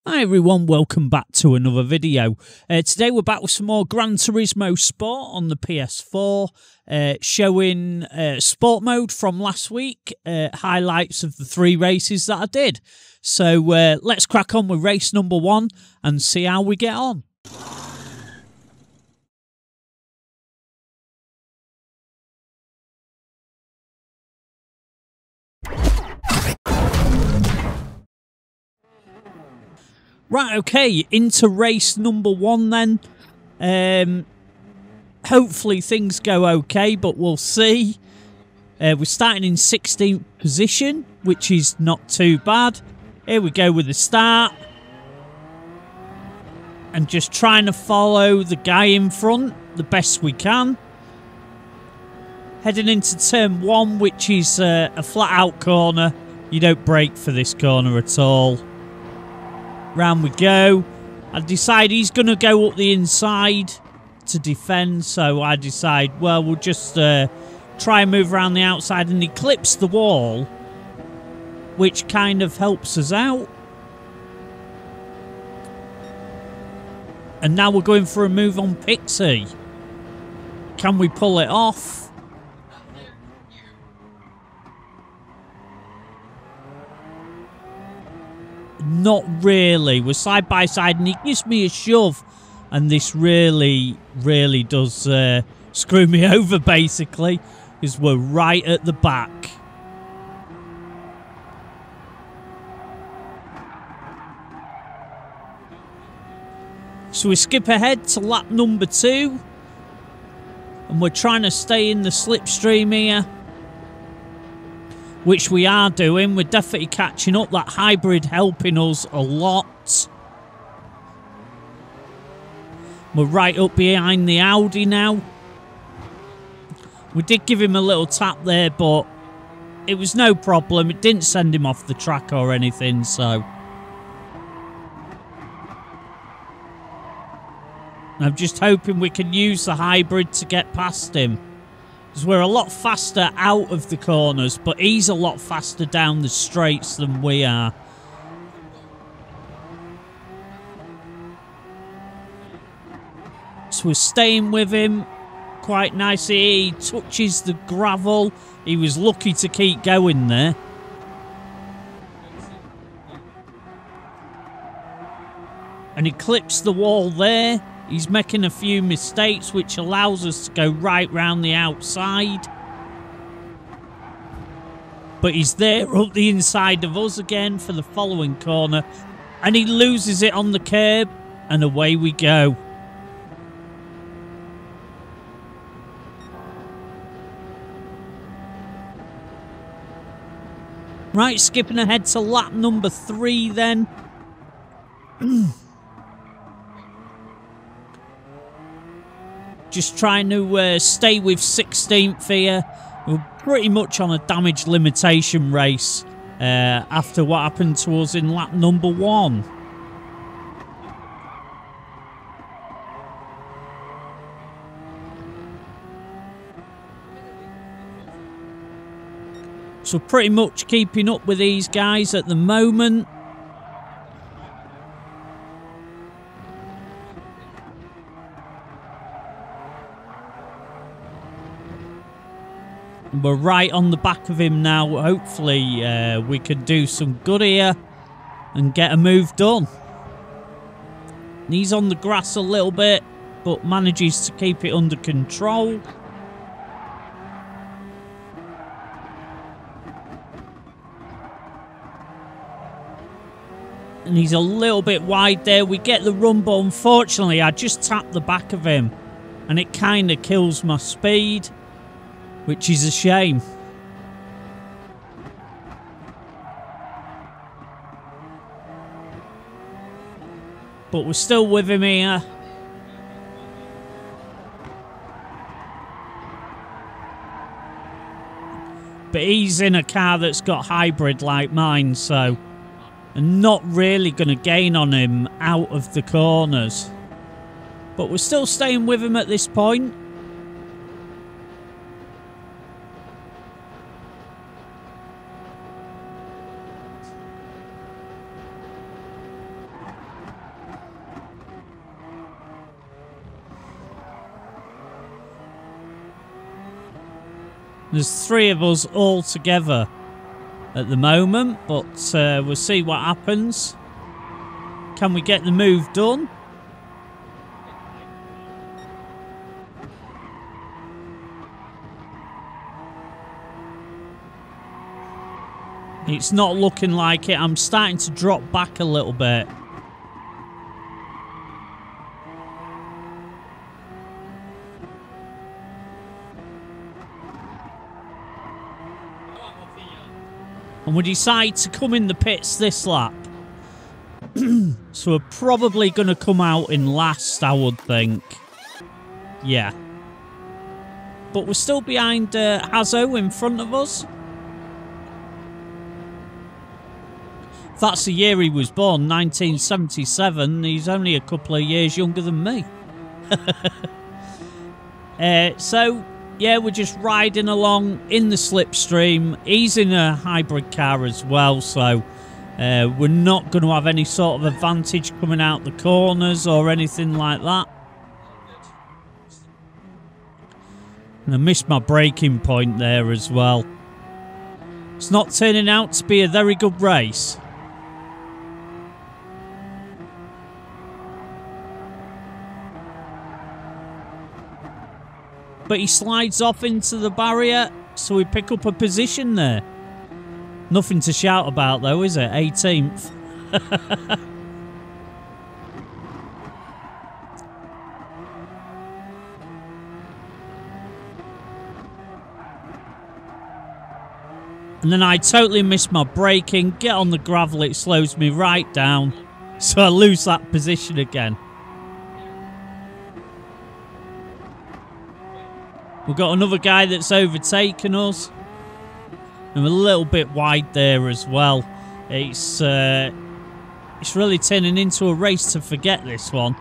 Hi everyone, welcome back to another video. Today we're back with some more Gran Turismo Sport on the PS4, showing sport mode from last week, highlights of the 3 races that I did. So let's crack on with race number 1 and see how we get on. Right, okay, into race number 1 then. Hopefully things go okay, but we'll see. We're starting in 16th position, which is not too bad. Here we go with the start. And just trying to follow the guy in front the best we can. Heading into turn 1, which is a flat-out corner. You don't brake for this corner at all. Round we go. I decide he's going to go up the inside to defend, so I decide, well, we'll just try and move around the outside, and he clips the wall, which kind of helps us out. And now we're going for a move on Pixie. Can we pull it off? Not really. We're side by side and he gives me a shove, and this really does screw me over basically, because we're right at the back. So we skip ahead to lap number 2 and we're trying to stay in the slipstream here, which we are doing. We're definitely catching up. That hybrid helping us a lot. We're right up behind the Audi now. We did give him a little tap there, but it was no problem. It didn't send him off the track or anything, so. I'm just hoping we can use the hybrid to get past him. Because we're a lot faster out of the corners, but he's a lot faster down the straights than we are. So we're staying with him quite nicely. He touches the gravel. He was lucky to keep going there. And he clips the wall there. He's making a few mistakes, which allows us to go right round the outside. But he's there up the inside of us again for the following corner. And he loses it on the curb. And away we go. Right, skipping ahead to lap number 3 then. Just trying to stay with 16th here. We're pretty much on a damage limitation race after what happened to us in lap number 1. So pretty much keeping up with these guys at the moment. We're right on the back of him now. Hopefully we can do some good here and get a move done. And he's on the grass a little bit, but manages to keep it under control. And he's a little bit wide there. We get the run, but unfortunately I just tapped the back of him and it kind of kills my speed, which is a shame. But we're still with him here. But he's in a car that's got hybrid like mine, so I'm not really going to gain on him out of the corners. But we're still staying with him at this point. There's 3 of us all together at the moment, but we'll see what happens. Can we get the move done? It's not looking like it. I'm starting to drop back a little bit. And we decide to come in the pits this lap. So we're probably going to come out in last, I would think. Yeah. But we're still behind Hazo in front of us. That's the year he was born, 1977. He's only a couple of years younger than me. So, yeah, we're just riding along in the slipstream. He's in a hybrid car as well, so we're not going to have any sort of advantage coming out the corners or anything like that. And I missed my braking point there as well. It's not turning out to be a very good race. But he slides off into the barrier, so we pick up a position there. Nothing to shout about though, is it? 18th. And then I totally miss my braking, get on the gravel, it slows me right down. So I lose that position again. We've got another guy that's overtaken us. And we're a little bit wide there as well. It's really turning into a race to forget, this one.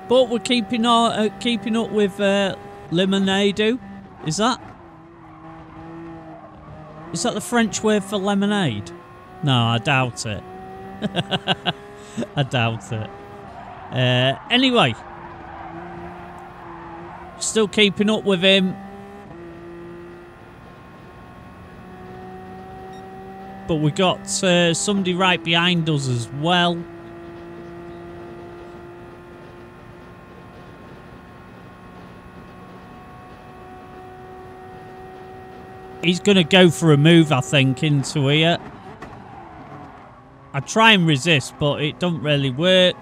But we're keeping up with Lemonade. Is that the French word for lemonade? No, I doubt it. I doubt it. Anyway, still keeping up with him. But we got somebody right behind us as well. He's going to go for a move, I think, into here. I try and resist, but it don't really work.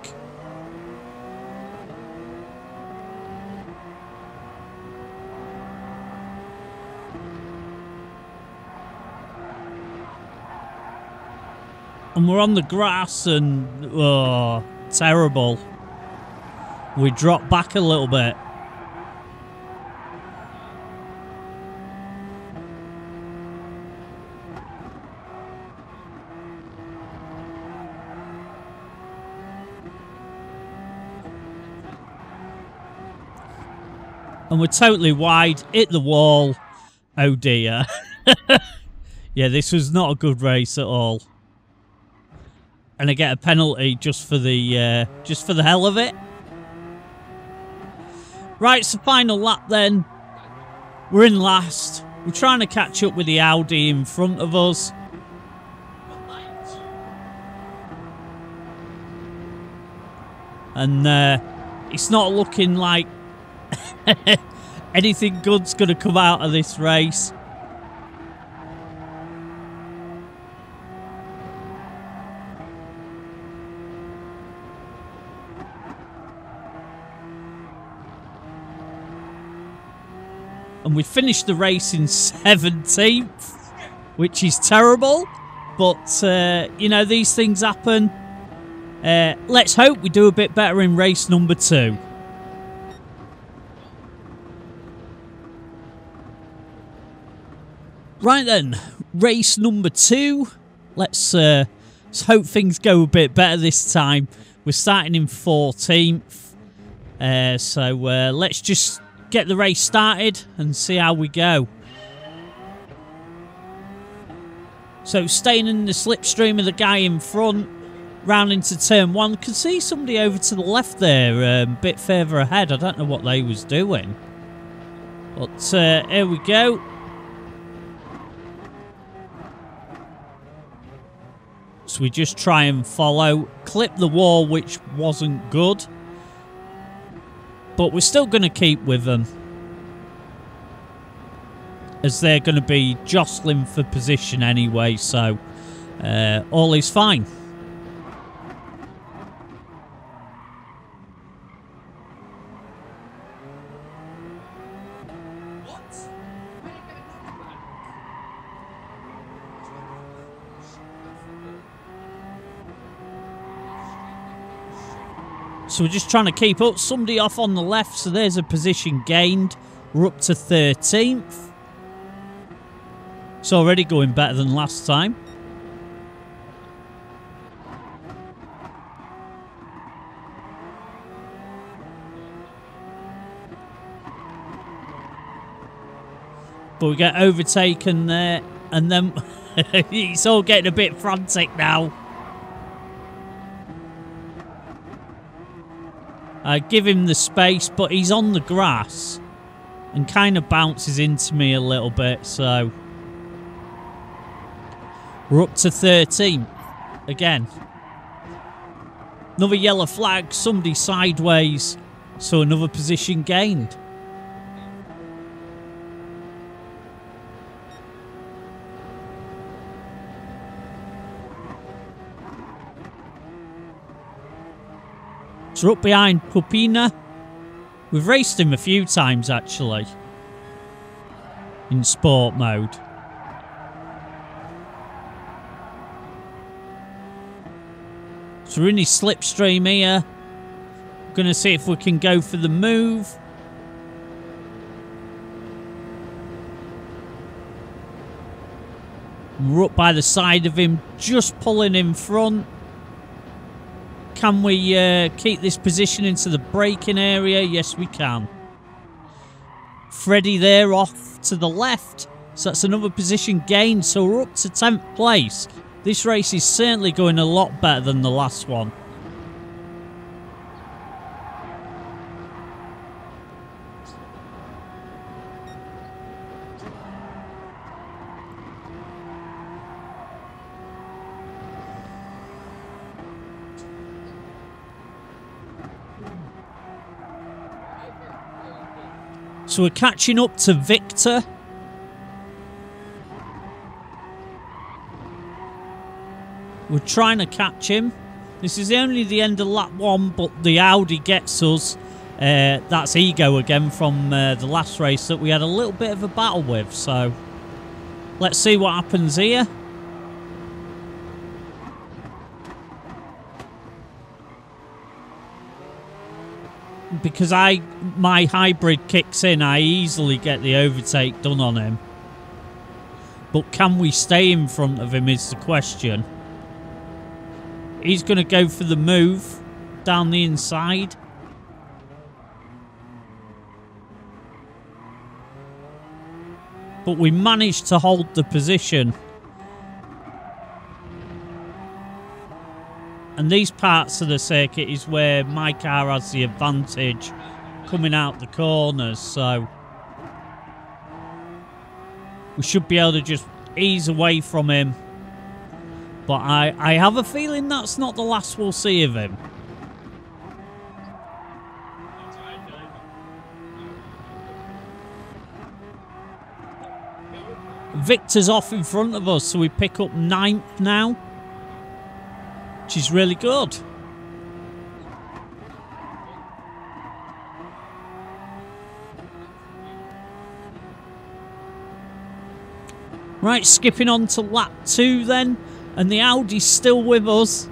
And we're on the grass and... oh, terrible. We drop back a little bit. And we're totally wide, hit the wall. Oh dear. Yeah, this was not a good race at all. And I get a penalty just for the hell of it. Right, it's the final lap then. We're in last. We're trying to catch up with the Audi in front of us. And it's not looking like anything good's going to come out of this race. And we finished the race in 17th, which is terrible. But, you know, these things happen. Let's hope we do a bit better in race number 2. Right then, race number 2. Let's hope things go a bit better this time. We're starting in 14th. So let's just get the race started and see how we go. So staying in the slipstream of the guy in front, round into turn 1. Could see somebody over to the left there, a bit further ahead. I don't know what they was doing. But here we go. So we just try and follow. Clip the wall, which wasn't good. But we're still going to keep with them, as they're going to be jostling for position anyway, so all is fine. So we're just trying to keep up. Somebody off on the left, so there's a position gained. We're up to 13th. It's already going better than last time. But we get overtaken there, and then it's all getting a bit frantic now. I give him the space, but he's on the grass and kind of bounces into me a little bit, so we're up to 13th again. Another yellow flag, somebody sideways, so another position gained. So we're up behind Pupina. We've raced him a few times actually in sport mode. So we're in his slipstream here. Gonna see if we can go for the move. We're up by the side of him, just pulling in front. Can we keep this position into the braking area? Yes, we can. Freddie there off to the left. So that's another position gained. So we're up to 10th place. This race is certainly going a lot better than the last one. So we're catching up to Victor. We're trying to catch him. This is only the end of lap 1, but the Audi gets us. That's Ego again from the last race that we had a little bit of a battle with. So let's see what happens here. Because my hybrid kicks in, I easily get the overtake done on him. But can we stay in front of him is the question. He's going to go for the move down the inside. But we managed to hold the position. And these parts of the circuit is where my car has the advantage coming out the corners, so we should be able to just ease away from him. But I have a feeling that's not the last we'll see of him. Victor's off in front of us, so we pick up 9th now, which is really good. Right, skipping on to lap 2 then. And the Audi's still with us.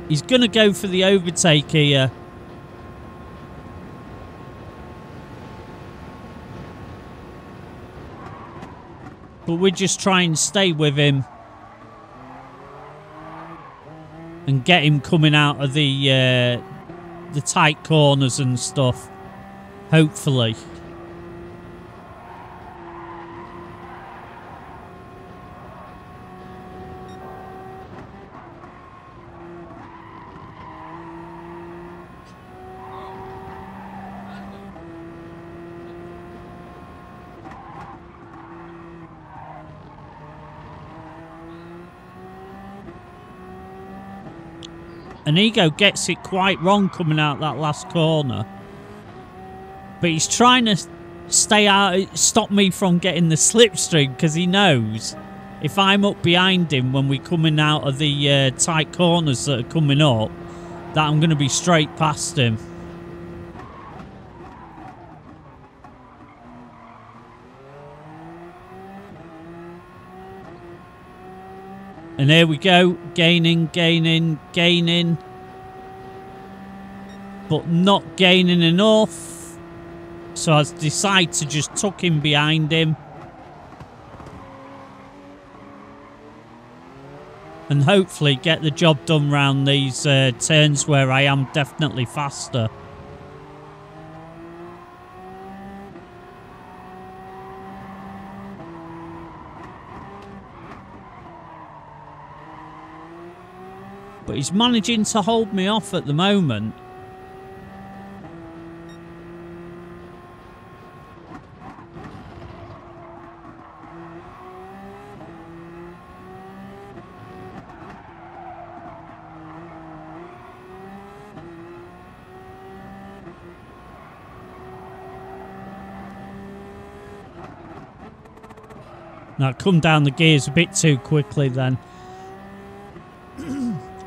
He's going to go for the overtake here. But we just try and stay with him. And get him coming out of the tight corners and stuff. Hopefully. And Ego gets it quite wrong coming out that last corner. But he's trying to stay out, stop me from getting the slipstream, because he knows if I'm up behind him when we're coming out of the tight corners that are coming up, that I'm going to be straight past him. And here we go, gaining, gaining, gaining. But not gaining enough. So I decide to just tuck him behind him. And hopefully get the job done round these turns where I am definitely faster. But he's managing to hold me off at the moment. Now, come down the gears a bit too quickly then.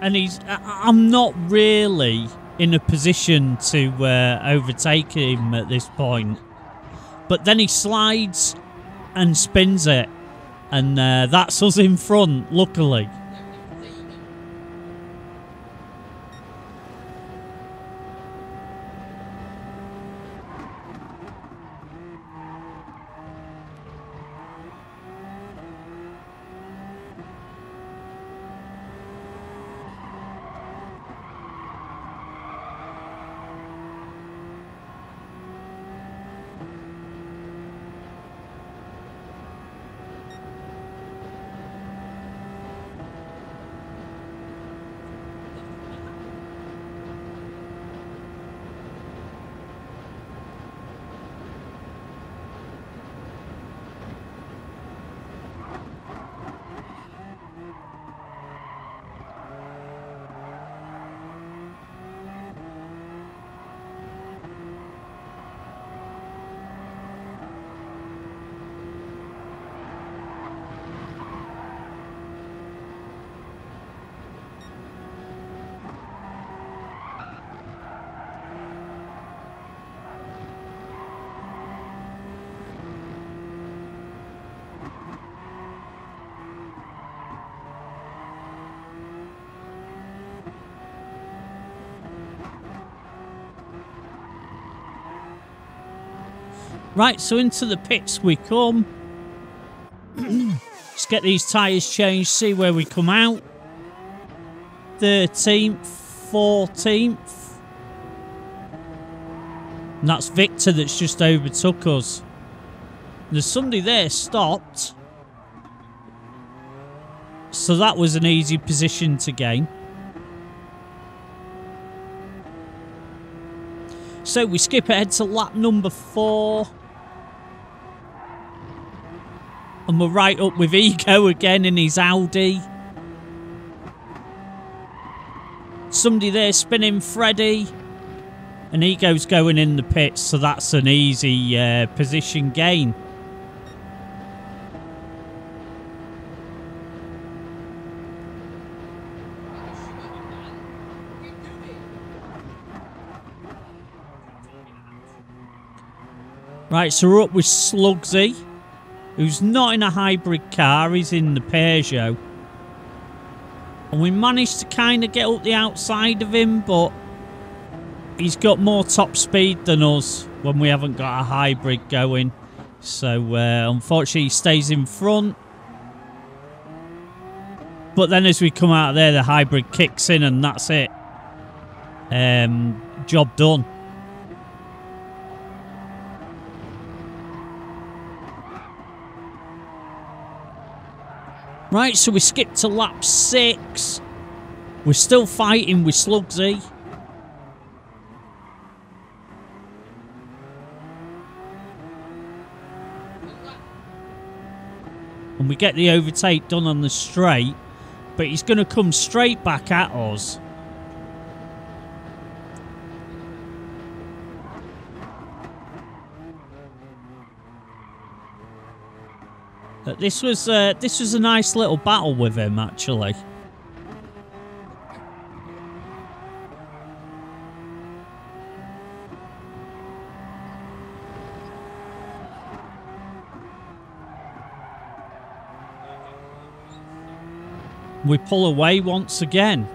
And I'm not really in a position to overtake him at this point. But then he slides and spins it. And that's us in front, luckily. Right, so into the pits we come. Let's get these tyres changed, see where we come out. 13th, 14th. And that's Victor that's just overtook us. There's somebody there stopped. So that was an easy position to gain. So we skip ahead to lap number 4. And we're right up with Ego again in his Audi. Somebody there spinning Freddy. And Ego's going in the pits, so that's an easy position gain. Right, so we're up with Slugsy, who's not in a hybrid car, he's in the Peugeot. And we managed to kind of get up the outside of him, but he's got more top speed than us when we haven't got a hybrid going. So, unfortunately, he stays in front. But then as we come out of there, the hybrid kicks in and that's it. Job done. Right, so we skip to lap 6. We're still fighting with Slugsy. And we get the overtake done on the straight. But he's going to come straight back at us. But this was a nice little battle with him, actually. We pull away once again.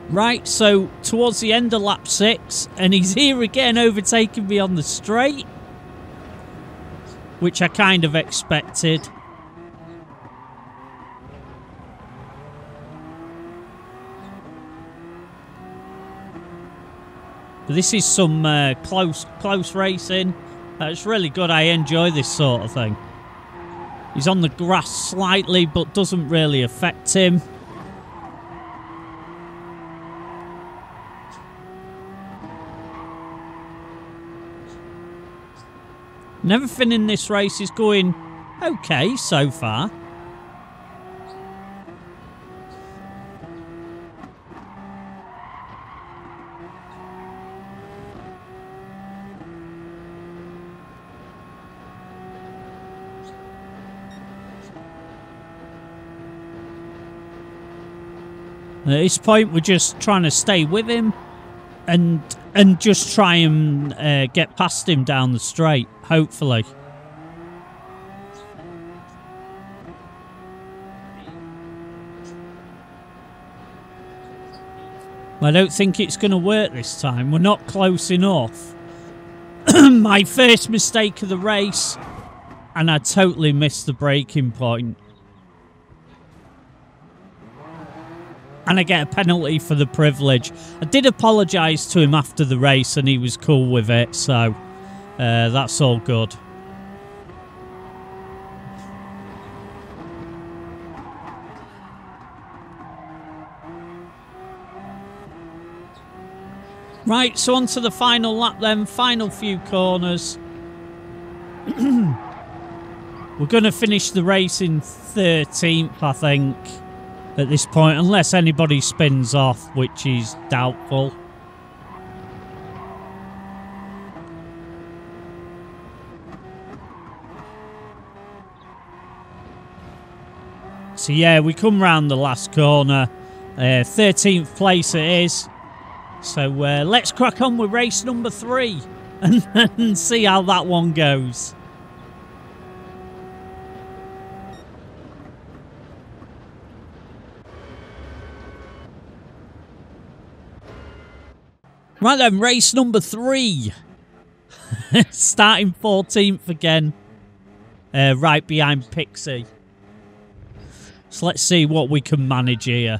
Right, so towards the end of lap 6, and he's here again overtaking me on the straight, which I kind of expected. But this is some close racing. It's really good. I enjoy this sort of thing. He's on the grass slightly, but doesn't really affect him. And everything in this race is going okay so far. At this point, we're just trying to stay with him and just try and get past him down the straight, hopefully. I don't think it's going to work this time. We're not close enough. My first mistake of the race, and I totally missed the braking point. And I get a penalty for the privilege. I did apologise to him after the race and he was cool with it, so that's all good. Right, so on to the final lap then, final few corners. We're going to finish the race in 13th, I think. At this point, unless anybody spins off, which is doubtful. So yeah, we come round the last corner. 13th place it is. So let's crack on with race number 3 and see how that one goes. Right then, race number 3. Starting 14th again. Right behind Pixie. So let's see what we can manage here.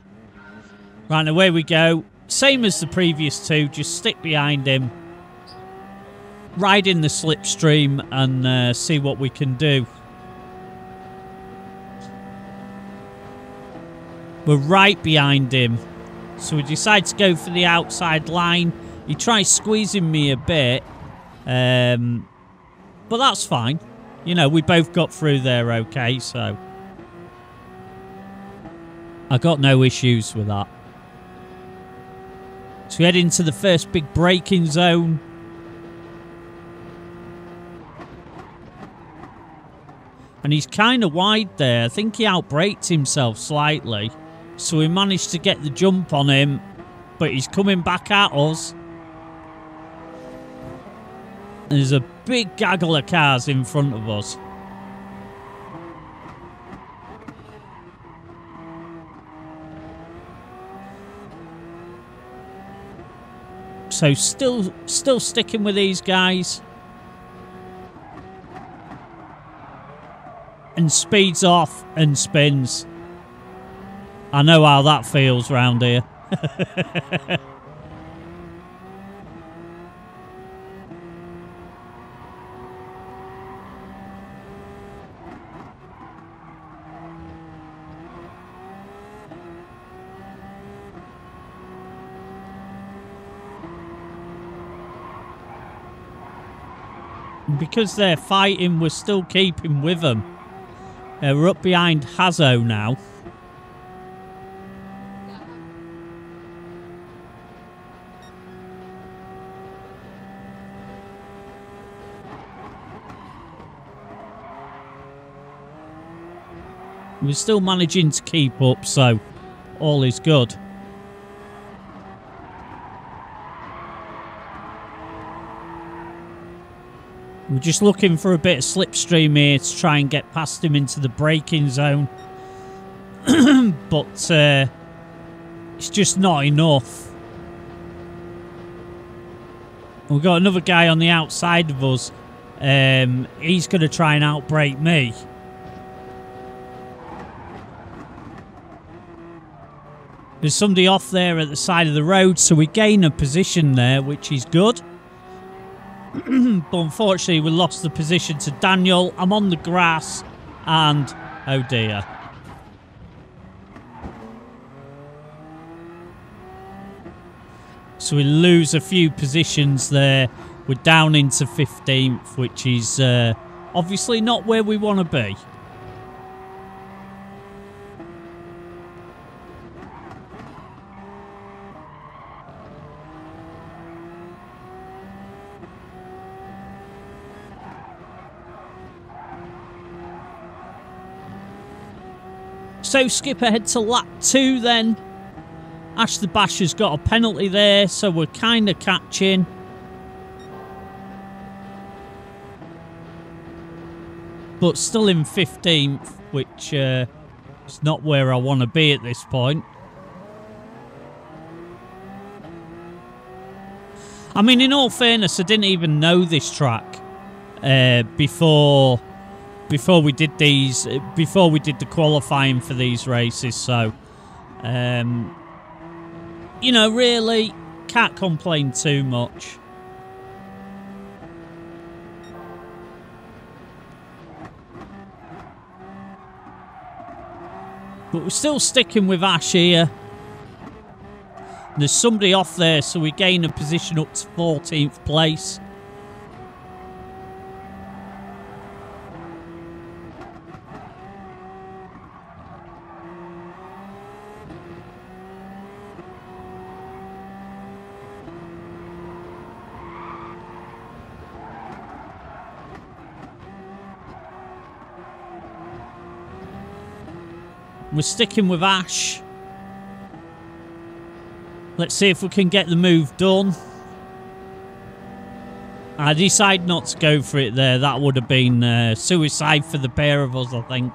Right, away we go. Same as the previous two, just stick behind him. Ride in the slipstream and see what we can do. We're right behind him. So we decide to go for the outside line. He tries squeezing me a bit, but that's fine. You know, we both got through there okay, so I got no issues with that. So we head into the first big braking zone. And he's kind of wide there. I think he outbraked himself slightly. So we managed to get the jump on him, but he's coming back at us. There's a big gaggle of cars in front of us. So still sticking with these guys. And speeds off and spins. I know how that feels round here. Because they're fighting, we're still keeping with them. We're up behind Hazo now. We're still managing to keep up, so all is good. We're just looking for a bit of slipstream here to try and get past him into the braking zone. But it's just not enough. We've got another guy on the outside of us. He's going to try and outbrake me. There's somebody off there at the side of the road, so we gain a position there, which is good. But unfortunately, we lost the position to Daniel. I'm on the grass, and oh dear. So we lose a few positions there. We're down into 15th, which is obviously not where we want to be. So skip ahead to lap 2 then. Ash the Basher's got a penalty there, so we're kind of catching. But still in 15th, which is not where I want to be at this point. I mean, in all fairness, I didn't even know this track before we did these, before we did the qualifying for these races. So, you know, really can't complain too much. But we're still sticking with Ash here. There's somebody off there, so we gain a position up to 14th place. We're sticking with Ash. Let's see if we can get the move done. I decide not to go for it there. That would have been suicide for the pair of us, I think.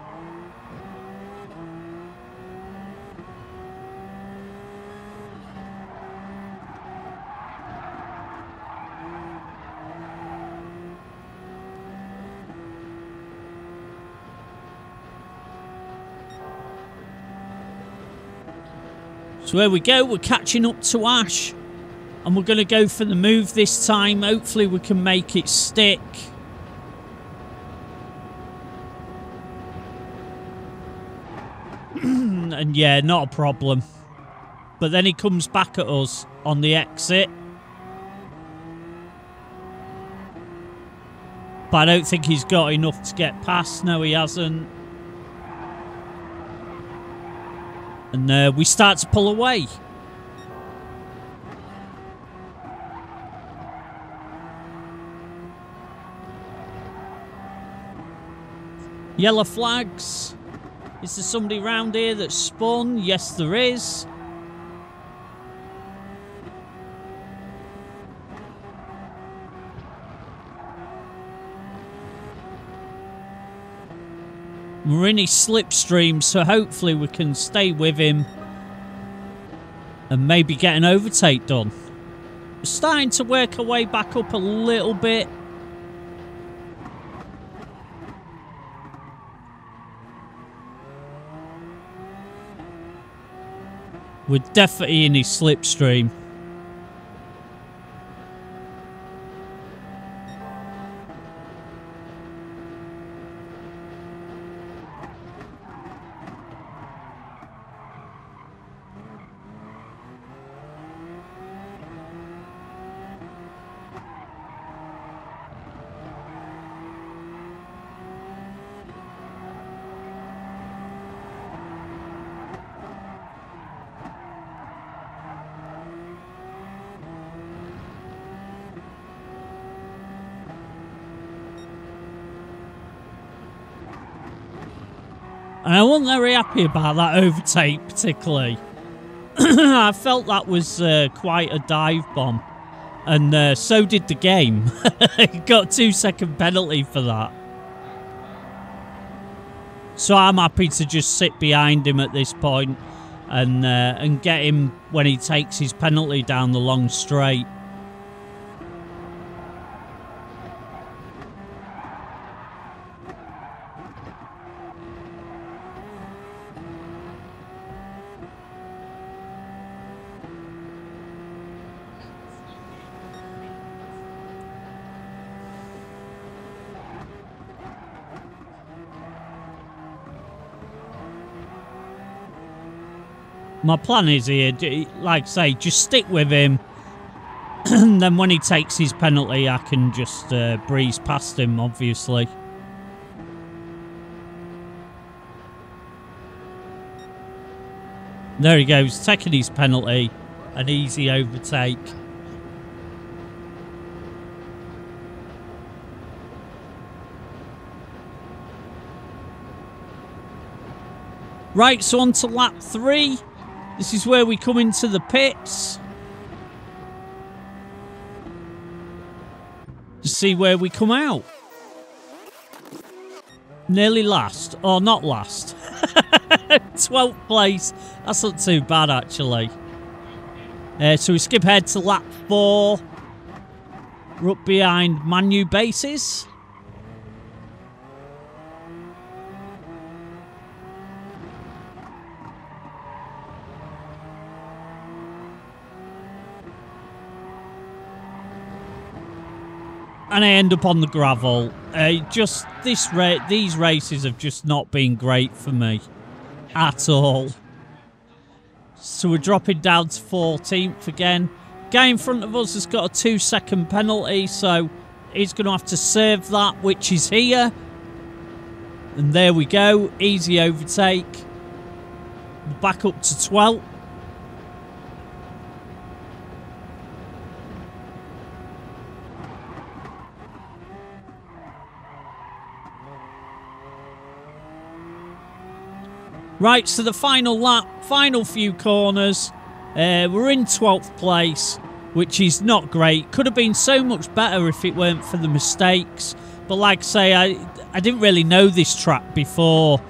So there we go, we're catching up to Ash. And we're going to go for the move this time. Hopefully we can make it stick. And yeah, not a problem. But then he comes back at us on the exit. But I don't think he's got enough to get past. No, he hasn't. And we start to pull away. Yellow flags. Is there somebody round here that's spun? Yes, there is. We're in his slipstream, so hopefully we can stay with him and maybe get an overtake done. We're starting to work our way back up a little bit. We're definitely in his slipstream. And I wasn't very happy about that overtake particularly. I felt that was quite a dive bomb. And so did the game. Got a 2-second penalty for that. So I'm happy to just sit behind him at this point and get him when he takes his penalty down the long straight. My plan is here, like I say, just stick with him. And then when he takes his penalty, I can just breeze past him, obviously. There he goes, taking his penalty. An easy overtake. Right, so on to lap 3. This is where we come into the pits. To see where we come out. Nearly last. Or not last. 12th place. That's not too bad, actually. So we skip ahead to lap 4. We're up behind Manu bases. And I end up on the gravel. These races have just not been great for me at all. So we're dropping down to 14th again. Guy in front of us has got a 2-second penalty, so he's going to have to serve that, which is here. And there we go, easy overtake. Back up to 12th. Right, so the final lap, final few corners. We're in 12th place, which is not great. Could have been so much better if it weren't for the mistakes. But like I say, I didn't really know this track before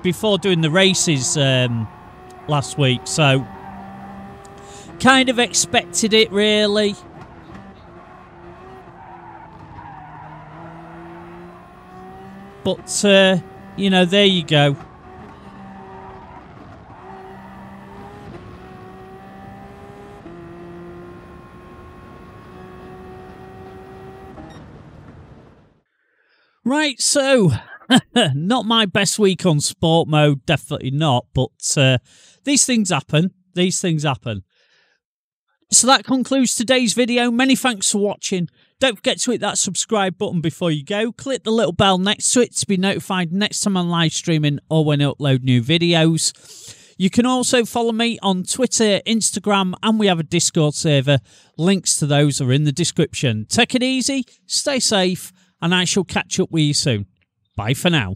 before doing the races last week. So kind of expected it, really. But, you know, there you go. Right, so, not my best week on sport mode, definitely not, but these things happen, So that concludes today's video. Many thanks for watching. Don't forget to hit that subscribe button before you go. Click the little bell next to it to be notified next time I'm live streaming or when I upload new videos. You can also follow me on Twitter, Instagram, and we have a Discord server. Links to those are in the description. Take it easy, stay safe, and I shall catch up with you soon. Bye for now.